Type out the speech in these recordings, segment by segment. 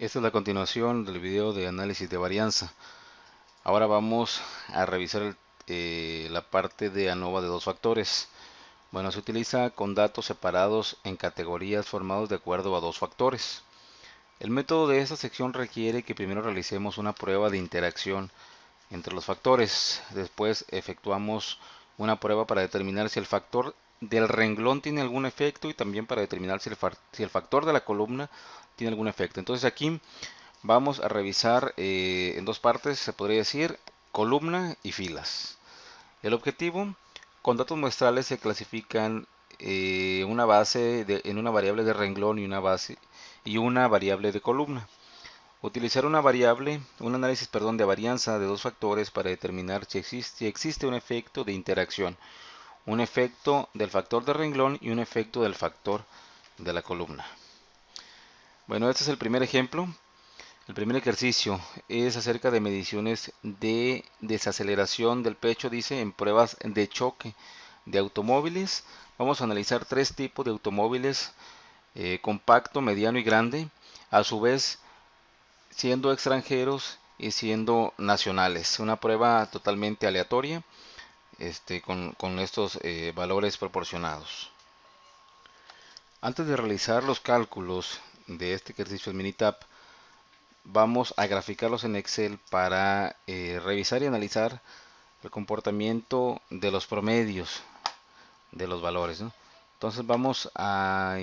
Esta es la continuación del video de análisis de varianza. Ahora vamos a revisar la parte de ANOVA de dos factores. Bueno, se utiliza con datos separados en categorías formados de acuerdo a dos factores. El método de esta sección requiere que primero realicemos una prueba de interacción entre los factores. Después efectuamos una prueba para determinar si el factor del renglón tiene algún efecto y también para determinar si el factor de la columna tiene algún efecto. Entonces aquí vamos a revisar en dos partes, se podría decir, columna y filas. El objetivo, con datos muestrales se clasifican en una variable de renglón y una base y una variable de columna. Utilizar un análisis, de varianza de dos factores para determinar si existe un efecto de interacción, un efecto del factor de renglón y un efecto del factor de la columna. Bueno, este es el primer ejemplo. El primer ejercicio es acerca de mediciones de desaceleración del pecho, dice, en pruebas de choque de automóviles. Vamos a analizar tres tipos de automóviles, compacto, mediano y grande, a su vez siendo extranjeros y siendo nacionales. Una prueba totalmente aleatoria, con estos valores proporcionados. Antes de realizar los cálculos de este ejercicio en Minitab, vamos a graficarlos en Excel para revisar y analizar el comportamiento de los promedios de los valores, ¿no? Entonces vamos a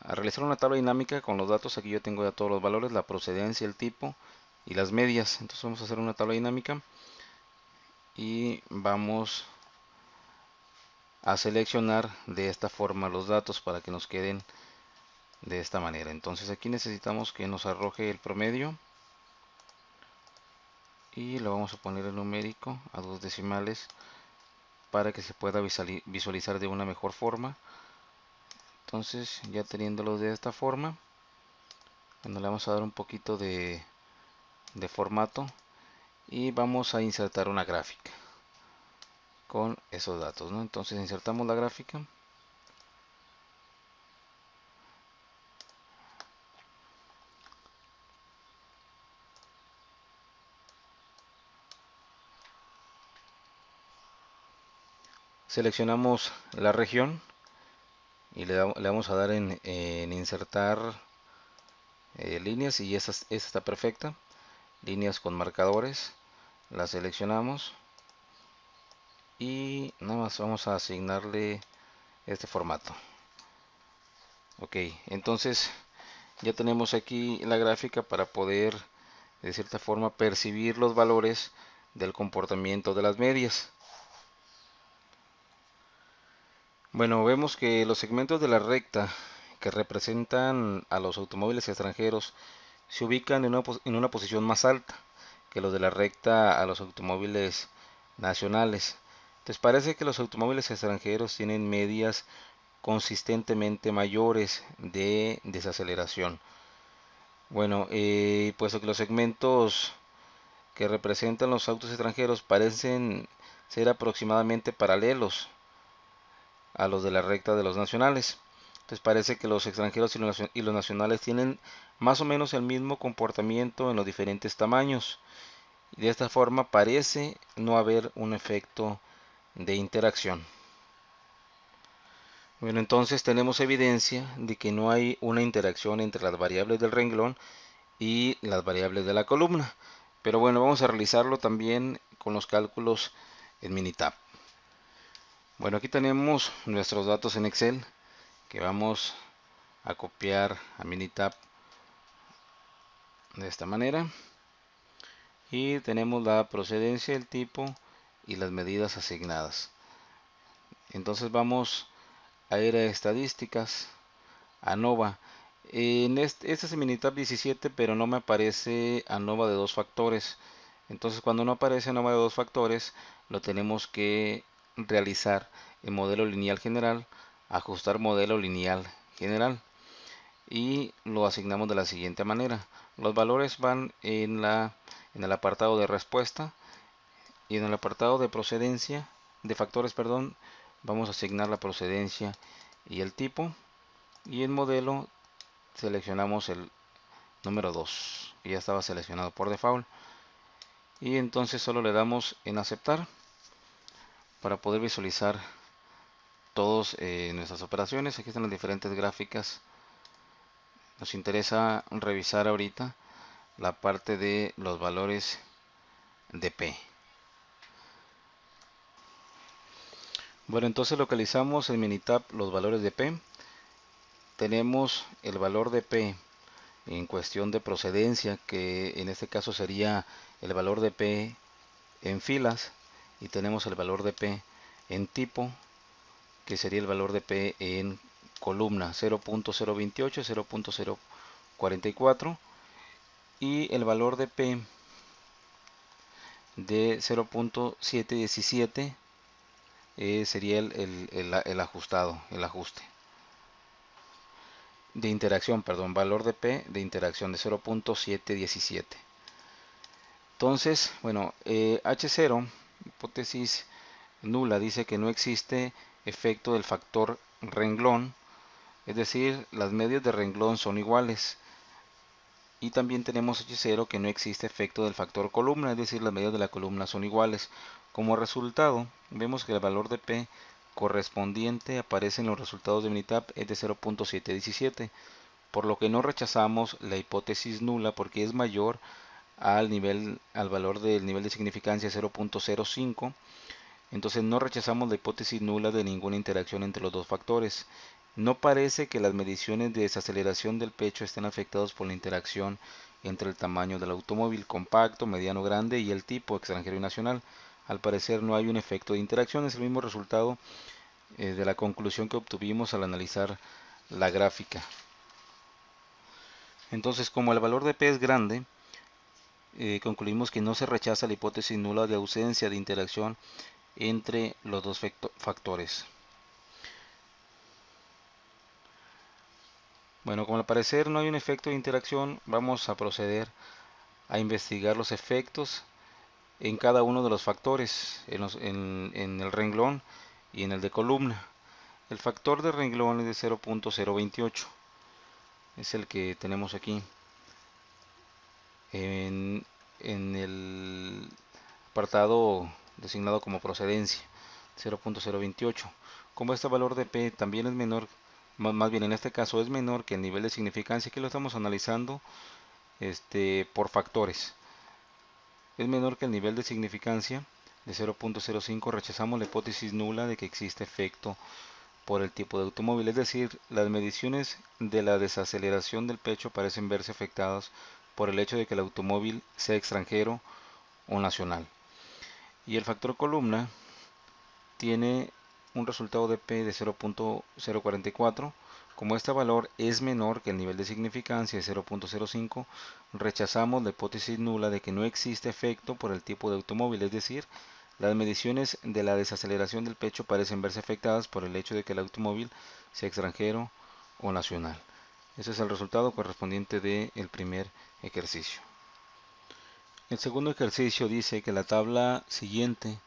realizar una tabla dinámica con los datos. Aquí yo tengo ya todos los valores, la procedencia, el tipo y las medias. Entonces vamos a hacer una tabla dinámica y vamos a seleccionar de esta forma los datos para que nos queden de esta manera. Entonces aquí necesitamos que nos arroje el promedio y lo vamos a poner en numérico a dos decimales para que se pueda visualizar de una mejor forma. Entonces, ya teniéndolo de esta forma, bueno, le vamos a dar un poquito de formato y vamos a insertar una gráfica con esos datos, ¿no? Entonces insertamos la gráfica. Seleccionamos la región y le vamos a dar en insertar líneas, y esta está perfecta. Líneas con marcadores, la seleccionamos y nada más vamos a asignarle este formato. Ok, entonces ya tenemos aquí la gráfica para poder de cierta forma percibir los valores del comportamiento de las medias. Bueno, vemos que los segmentos de la recta que representan a los automóviles extranjeros se ubican en una posición más alta que los de la recta a los automóviles nacionales. Entonces parece que los automóviles extranjeros tienen medias consistentemente mayores de desaceleración. Bueno, puesto que los segmentos que representan los autos extranjeros parecen ser aproximadamente paralelos a los de la recta de los nacionales. Entonces parece que los extranjeros y los nacionales tienen más o menos el mismo comportamiento en los diferentes tamaños. Y de esta forma parece no haber un efecto de interacción. Bueno, entonces tenemos evidencia de que no hay una interacción entre las variables del renglón y las variables de la columna. Pero bueno, vamos a realizarlo también con los cálculos en Minitab. Bueno, aquí tenemos nuestros datos en Excel que vamos a copiar a Minitab de esta manera. Y tenemos la procedencia, el tipo y las medidas asignadas. Entonces vamos a ir a estadísticas, ANOVA. Este es el Minitab 17, pero no me aparece ANOVA de dos factores. Entonces cuando no aparece ANOVA de dos factores, lo tenemos que realizar en modelo lineal general, ajustar modelo lineal general, y lo asignamos de la siguiente manera. Los valores van en el apartado de respuesta, y en el apartado de procedencia, de factores, perdón, vamos a asignar la procedencia y el tipo, y en modelo seleccionamos número 2, que ya estaba seleccionado por default. Y entonces solo le damos en aceptar para poder visualizar todas nuestras operaciones. Aquí están las diferentes gráficas. Nos interesa revisar ahorita la parte de los valores de P. Bueno, entonces localizamos en Minitab los valores de P. Tenemos el valor de P en cuestión de procedencia, que en este caso sería el valor de P en filas, y tenemos el valor de P en tipo, que sería el valor de P en columna 0.028, 0.044, y el valor de P de 0.717 sería el ajustado, el ajuste de interacción, perdón, valor de P de interacción de 0.717. Entonces, bueno, H0, hipótesis nula, dice que no existe efecto del factor renglón, es decir, las medias de renglón son iguales. Y también tenemos H0 que no existe efecto del factor columna, es decir, las medidas de la columna son iguales. Como resultado, vemos que el valor de P correspondiente aparece en los resultados de Minitab es de 0.717, por lo que no rechazamos la hipótesis nula porque es mayor al valor del nivel de significancia 0.05. Entonces no rechazamos la hipótesis nula de ninguna interacción entre los dos factores. No parece que las mediciones de desaceleración del pecho estén afectadas por la interacción entre el tamaño del automóvil compacto, mediano, grande y el tipo extranjero y nacional. Al parecer no hay un efecto de interacción, es el mismo resultado de la conclusión que obtuvimos al analizar la gráfica. Entonces, como el valor de P es grande, concluimos que no se rechaza la hipótesis nula de ausencia de interacción entre los dos factores. Bueno, como al parecer no hay un efecto de interacción, vamos a proceder a investigar los efectos en cada uno de los factores, en el renglón y en el de columna. El factor de renglón es de 0.028, es el que tenemos aquí en el apartado designado como procedencia, 0.028. Como este valor de P también es menor, más bien en este caso es menor que el nivel de significancia, que lo estamos analizando por factores, es menor que el nivel de significancia de 0.05, rechazamos la hipótesis nula de que existe efecto por el tipo de automóvil, es decir, las mediciones de la desaceleración del pecho parecen verse afectadas por el hecho de que el automóvil sea extranjero o nacional. Y el factor columna tiene un resultado de P de 0.044. Como este valor es menor que el nivel de significancia de 0.05, rechazamos la hipótesis nula de que no existe efecto por el tipo de automóvil, es decir, las mediciones de la desaceleración del pecho parecen verse afectadas por el hecho de que el automóvil sea extranjero o nacional. Ese es el resultado correspondiente del primer ejercicio. El segundo ejercicio dice que la tabla siguiente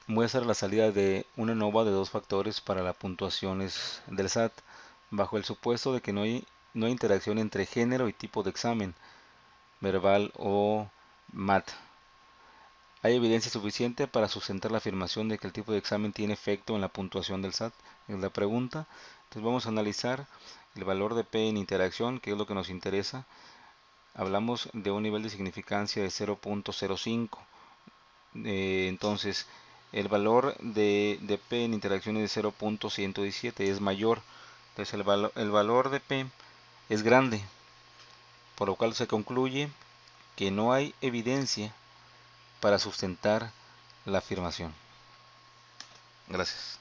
muestra la salida de una ANOVA de dos factores para las puntuaciones del SAT, bajo el supuesto de que no hay interacción entre género y tipo de examen, verbal o MAT. ¿Hay evidencia suficiente para sustentar la afirmación de que el tipo de examen tiene efecto en la puntuación del SAT? Es la pregunta. Entonces vamos a analizar el valor de P en interacción, que es lo que nos interesa. Hablamos de un nivel de significancia de 0.05. Entonces el valor de P en interacción es de 0.117, es mayor. Entonces el valor de P es grande, por lo cual se concluye que no hay evidencia para sustentar la afirmación. Gracias.